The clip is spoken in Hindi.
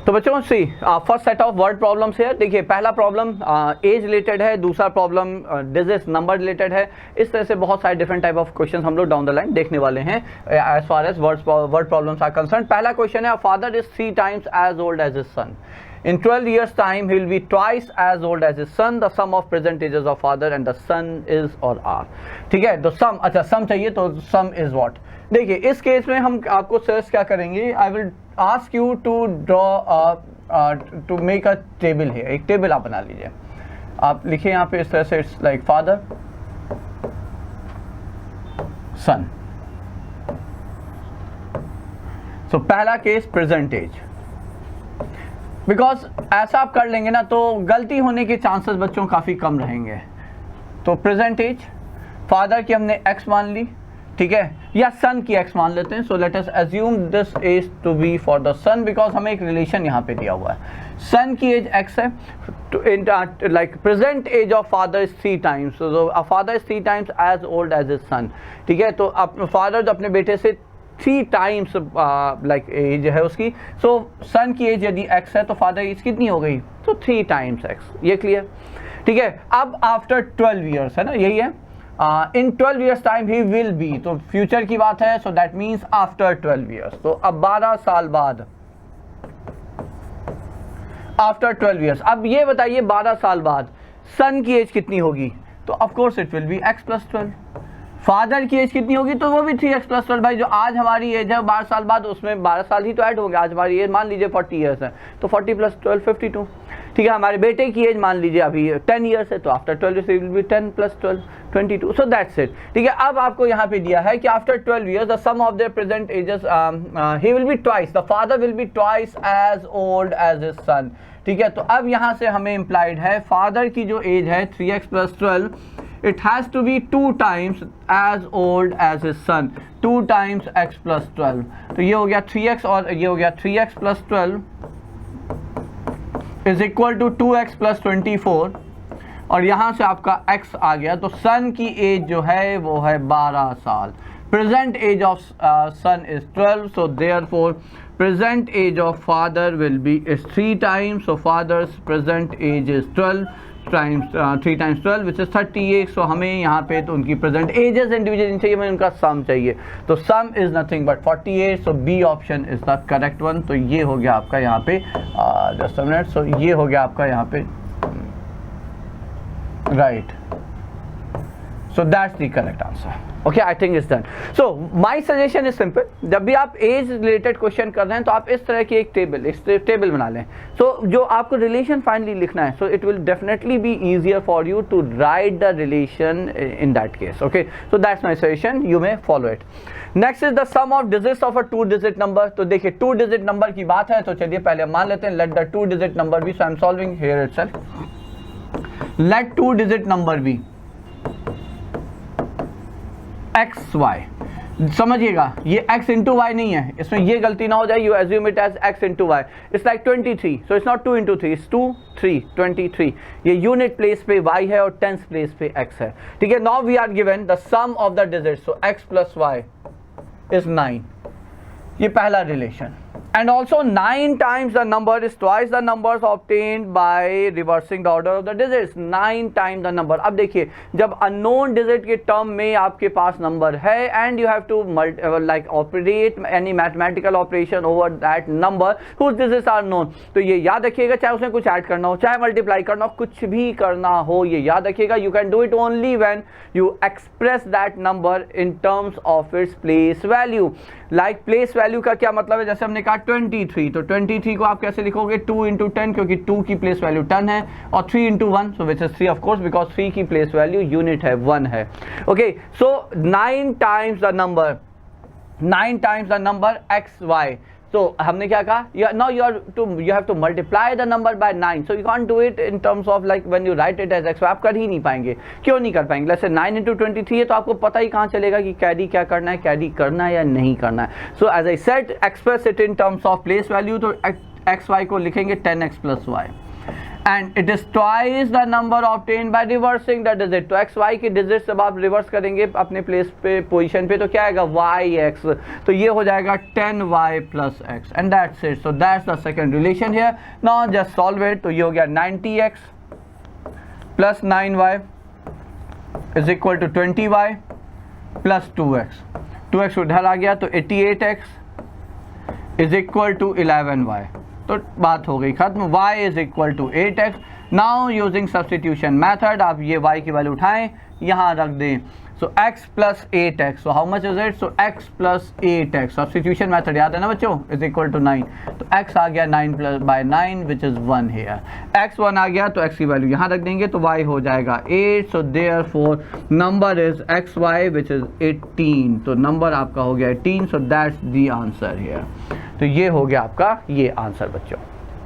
तो बच्चों see first set of word problems है। देखिए पहला प्रॉब्लम एज रिलेटेड है, दूसरा प्रॉब्लम डिजिट नंबर रिलेटेड है। इस तरह से बहुत सारे डिफरेंट टाइप ऑफ क्वेश्चन हम लोग डाउन द लाइन देखने वाले हैं as far as word problems are concern. पहला क्वेश्चन है, a father is 3 times as old as his son. In 12 years time he will be twice as old as his son. The sum of present ages of father and the son is or are. ठीक है, तो sum, अच्छा sum चाहिए तो sum is what? देखिए इस केस में हम आपको सर्च क्या करेंगे, I will ask you to draw to make a table here. एक टेबल आप बना लीजिए, आप लिखिए यहाँ पे इस तरह से, it's like father son. So पहला केस प्रेजेंट एज, बिकॉज ऐसा आप कर लेंगे ना तो गलती होने के चांसेस बच्चों काफ़ी कम रहेंगे। तो प्रेजेंट एज फादर की हमने x मान ली, ठीक है, या सन की x मान लेते हैं। So let us assume this age to be for the son, because हमें एक रिलेशन यहाँ पे दिया हुआ है। सन की एज x है, like present age of father is 3 times, so father is 3 times as old as his son. ठीक है, तो फादर अपने बेटे से 3 times लाइक एज है उसकी। सो सन की एज यदि x है तो फादर एज कितनी हो गई, तो 3 times x। ये क्लियर, ठीक है। अब आफ्टर 12 years है ना, यही है, इन 12 years time he will B, तो फ्यूचर की बात है, so that means after 12 years। तो अब 12 साल बाद, आफ्टर 12 years। अब ये बताइए 12 साल बाद सन की एज कितनी होगी, तो of course it will be x + 12। Father की एज कितनी होगी, तो वो भी 3x + 12। भाई जो आज हमारी एज है 12 साल बाद, उसमें 12 साल ही तो ऐड होंगे। आज हमारी एज मान लीजिए 40 years है, तो 40 + 12 52। ठीक है, हमारे बेटे की एज मान लीजिए अभी 10 years है, तो after 12 years will be 10 + 12 22। So that's it. ठीक है, अब आपको यहाँ पे दिया है कि after 12 years the sum of their present ages, he will be twice, the father will be twice as old as his son. ठीक है, तो अब यहाँ से हमें इम्प्लाइड है फादर की जो एज है 3x + 12, it has to be 2 times as old as his son, 2 times x + 12। तो ये हो गया 3x और ये हो गया 3x + 12 is equal to 2x + 24, और यहाँ से आपका x आ गया। तो सन की एज जो है वो है 12 साल। Present age of son is 12, so therefore present age of father will be is 3 times, so father's present age is 12 times 3 times 12 which is 38। सो हमें यहाँ पे तो उनकी प्रेजेंट एजेस इंडिविजुअल चाहिए, हमें उनका सम चाहिए, तो sum is nothing but 48। So B option is the correct one. तो ये हो गया आपका यहाँ पे जस्ट अ मिनट, सो ये हो गया आपका यहाँ पे right. So that's the correct answer. Okay, I think it's done. So my suggestion is simple. जब भी आप एज रिलेटेड क्वेश्चन कर रहे हैं तो आप इस तरह की एक टेबल बना लें। So जो आपको रिलेशन फाइनली लिखना है, so it will definitely be easier for you to write the relation in that case. Okay, so that's my suggestion. You may follow it. Next is the sum of digits of a 2-digit number. तो देखिए 2-digit नंबर की बात है, तो चलिए पहले मान लेते हैं let the 2-digit number be. So I'm solving here itself. Let 2-digit number be XY। समझिएगा ये x into y नहीं है, इसमें ये गलती ना हो जाए, you assume it as x into y। It's like 23, so it's not 2 into 3, it's 2 3 23। ये यूनिट प्लेस पे y है और टेंस प्लेस पे x है। ठीक है, now we are given the sum of the digits, so x + y is 9। ये पहला relation. And also 9 times the number is twice the numbers obtained by reversing the order of the digits। 9 times the number। अब देखिए जब unknown digit के टर्म में आपके पास नंबर है and you have to like operate any mathematical operation over that number whose digits are known। तो ये याद रखिएगा, चाहे उसमें कुछ ऐड करना हो, चाहे मल्टीप्लाई करना हो, कुछ भी करना हो, ये याद रखिएगा। You can do it only when you express that number in terms of its place value। Like place value का क्या मतलब है, जैसे हमने कहा 23, तो 23 को आप कैसे लिखोगे, 2 into 10, क्योंकि 2 की प्लेस वैल्यू 10 है, और 3 into 1, so which is 3 of course, because 3 की प्लेस वैल्यू यूनिट है 1 है। Okay, so 9 times the number, 9 times the number XY। तो हमने क्या कहा, now you have to multiply the number by 9, so you can't do it in terms of like when you write it as XY। आप कर ही नहीं पाएंगे। क्यों नहीं कर पाएंगे, जैसे 9 into 23 है, तो आपको पता ही कहाँ चलेगा कि कैरी क्या करना है, कैरी करना है या नहीं करना है। So as I said express it in terms of place value, तो XY को लिखेंगे 10x + y। And it is twice the number obtain by reversing the digit. तो एक्स वाई की डिजिट जब आप रिवर्स करेंगे अपने प्लेस पे पोजीशन पे तो क्या आएगा वाई एक्स, तो ये हो जाएगा 10y plus x and that's it. So that's the second relation here. Now just solve it. तो ये हो गया 90x plus 9y is equal to 20y plus 2x। 2x उधर आ गया तो 88x is equal to 11y। तो बात हो गई खत्म। y is equal to 8x। Now using substitution method आप ये y की वैल्यू उठाएं यहाँ रख दें। So x plus 8x, so how much is it? So x plus 8x, substitution method याद है ना बच्चों, इज इक्वल टू 9। तो x आ गया 9 plus by 9 which is 1 here. x 1 आ गया तो x की वैल्यू यहाँ रख देंगे तो y हो जाएगा 8। So therefore number is xy which is 18। तो नंबर आपका हो गया 18। सो दैट्स द आंसर हेयर। तो ये हो गया आपका ये आंसर बच्चों।